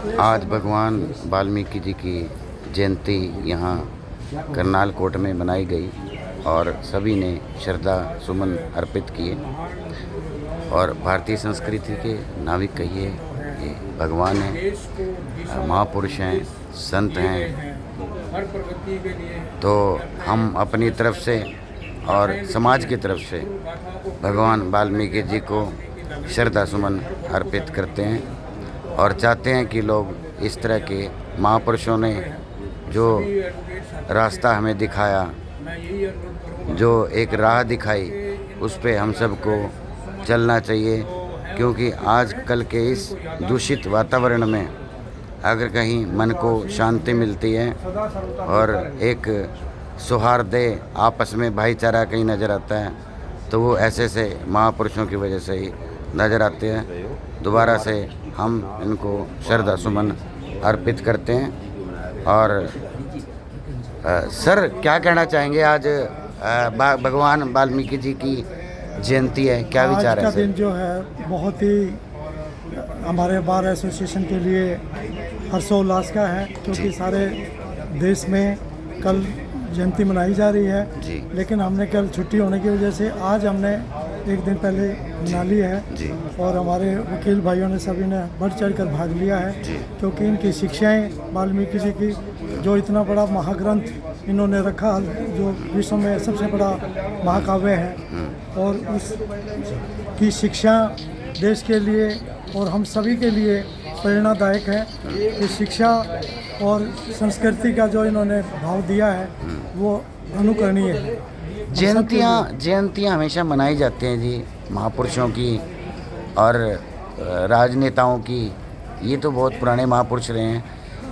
आज भगवान वाल्मीकि जी की जयंती यहाँ करनाल कोट में मनाई गई और सभी ने श्रद्धा सुमन अर्पित किए। और भारतीय संस्कृति के नाविक कहिए, ये भगवान हैं, महापुरुष हैं, संत हैं। तो हम अपनी तरफ से और समाज की तरफ से भगवान वाल्मीकि जी को श्रद्धा सुमन अर्पित करते हैं और चाहते हैं कि लोग इस तरह के महापुरुषों ने जो रास्ता हमें दिखाया, जो एक राह दिखाई, उस पे हम सबको चलना चाहिए। क्योंकि आजकल के इस दूषित वातावरण में अगर कहीं मन को शांति मिलती है और एक सौहार्द आपस में भाईचारा कहीं नज़र आता है, तो वो ऐसे से महापुरुषों की वजह से ही नज़र आते हैं। दोबारा से हम इनको श्रद्धा सुमन अर्पित करते हैं। और सर, क्या कहना चाहेंगे? आज भगवान वाल्मीकि जी की जयंती है, क्या विचार है? आज का दिन जो है बहुत ही हमारे बार एसोसिएशन के लिए हर्षोल्लास का है, क्योंकि सारे देश में कल जयंती मनाई जा रही है जी। लेकिन हमने कल छुट्टी होने की वजह से आज हमने एक दिन पहले मना ली है जी। और हमारे वकील भाइयों ने सभी ने बढ़ चढ़ कर भाग लिया है जी। क्योंकि इनकी शिक्षाएं वाल्मीकि जी की, जो इतना बड़ा महाग्रंथ इन्होंने रखा, जो विश्व में सबसे बड़ा महाकाव्य है, और उस की शिक्षा देश के लिए और हम सभी के लिए प्रेरणादायक है कि शिक्षा और संस्कृति का जो इन्होंने भाव दिया है वो अनुकरणीय है। जयंतियाँ हमेशा मनाई जाती हैं जी, महापुरुषों की और राजनेताओं की। ये तो बहुत पुराने महापुरुष रहे हैं,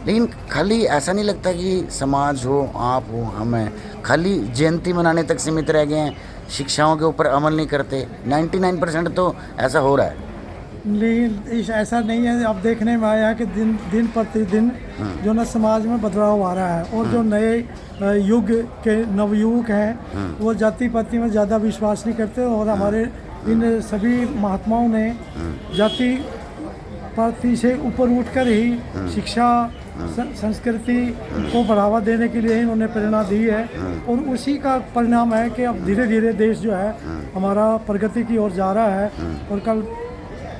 लेकिन खाली ऐसा नहीं लगता कि समाज हो, आप हो, हम हैं, खाली जयंती मनाने तक सीमित रह गए हैं, शिक्षाओं के ऊपर अमल नहीं करते। 99% तो ऐसा हो रहा है। लेकिन ऐसा नहीं है। अब देखने में आया कि दिन प्रतिदिन जो ना समाज में बदलाव आ रहा है और जो नए युग के नवयुवक हैं वो जाति पाति में ज़्यादा विश्वास नहीं करते। और हमारे इन सभी महात्माओं ने जाति पाति से ऊपर उठकर ही शिक्षा संस्कृति को बढ़ावा देने के लिए इन्होंने प्रेरणा दी है। और उसी का परिणाम है कि अब धीरे धीरे देश जो है हमारा प्रगति की ओर जा रहा है। और कल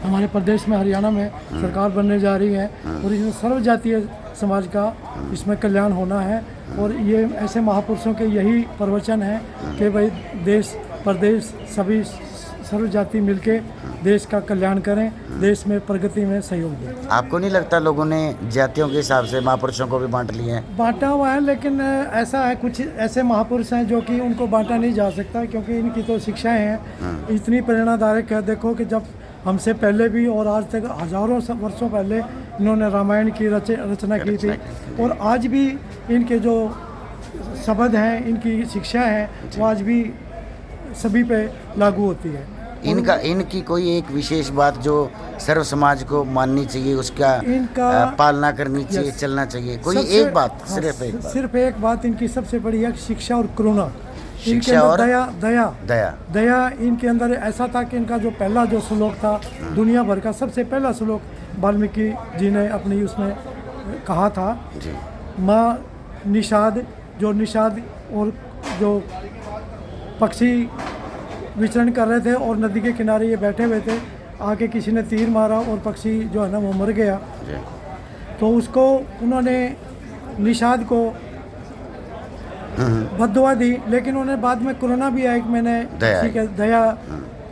हमारे प्रदेश में, हरियाणा में सरकार बनने जा रही है और इसमें सर्वजातीय समाज का इसमें कल्याण होना है। और ये ऐसे महापुरुषों के यही प्रवचन है कि भाई देश प्रदेश सभी सर्वजाति मिलके देश का कल्याण करें, देश में प्रगति में सहयोग दें। आपको नहीं लगता लोगों ने जातियों के हिसाब से महापुरुषों को भी बांट लिया है? बांटा हुआ है, लेकिन ऐसा है कुछ ऐसे महापुरुष हैं जो कि उनको बांटा नहीं जा सकता, क्योंकि इनकी तो शिक्षाएं हैं इतनी प्रेरणादायक है। देखो कि जब हमसे पहले भी और आज तक हजारों वर्षों पहले इन्होंने रामायण की रचना की थी, और आज भी इनके जो शब्द हैं, इनकी शिक्षा है, वो आज भी सभी पे लागू होती है। इनकी कोई एक विशेष बात जो सर्व समाज को माननी चाहिए, उसका पालना करनी चाहिए, चलना चाहिए, कोई एक बात? हाँ, सिर्फ एक बात इनकी सबसे बड़ी है, शिक्षा और करुणा। शिक्षा और दया इनके अंदर ऐसा था कि इनका जो पहला जो श्लोक था, दुनिया भर का सबसे पहला श्लोक वाल्मीकि जी ने अपनी उसमें कहा था जी। माँ निषाद, जो निषाद और जो पक्षी विचरण कर रहे थे और नदी के किनारे ये बैठे हुए थे, आके किसी ने तीर मारा और पक्षी जो है ना वो मर गया। तो उसको उन्होंने निषाद को बद्दुआ दी, लेकिन उन्होंने बाद में कोरोना भी आया कि मैंने दया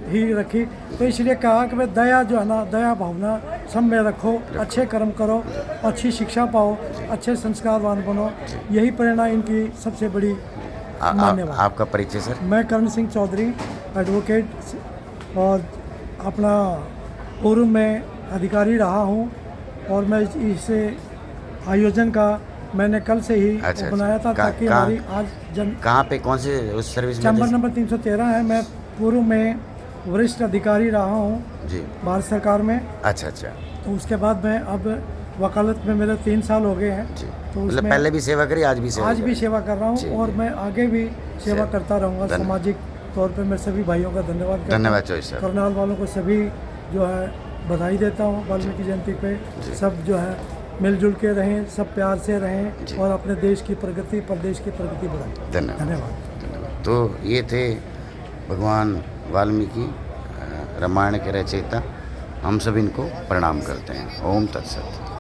ही रखी। तो इसलिए कहा कि भाई दया जो है ना, दया भावना सब में रखो, अच्छे कर्म करो, अच्छी शिक्षा पाओ, अच्छे संस्कारवान बनो। यही प्रेरणा इनकी सबसे बड़ी मान्यता। आपका परिचय सर? मैं करण सिंह चौधरी, एडवोकेट, और अपना पूर्व में अधिकारी रहा हूँ। और मैं इस आयोजन का मैंने कल से ही बनाया था ताकि हमारी आज कहाँ पे, कौन से उस सर्विस में? चैम्बर नंबर 313 है। मैं पूर्व में वरिष्ठ अधिकारी रहा हूँ जी, भारत सरकार में। अच्छा। तो उसके बाद मैं अब वकालत में मेरे 3 साल हो गए हैं। तो मतलब पहले भी सेवा करी, आज भी सेवा कर रहा हूँ और मैं आगे भी सेवा करता रहूँगा। सामाजिक तौर पे मैं सभी भाइयों का धन्यवाद सर। करनाल वालों को सभी जो है बधाई देता हूँ वाल्मीकि जयंती पे। सब जो है मिलजुल के रहें, सब प्यार से रहें और अपने देश की प्रगति, प्रदेश की प्रगति बढ़ाएं। धन्यवाद। धन्यवाद। तो ये थे भगवान वाल्मीकि, रामायण के रचयिता। हम सब इनको प्रणाम करते हैं। ओम तत्सत।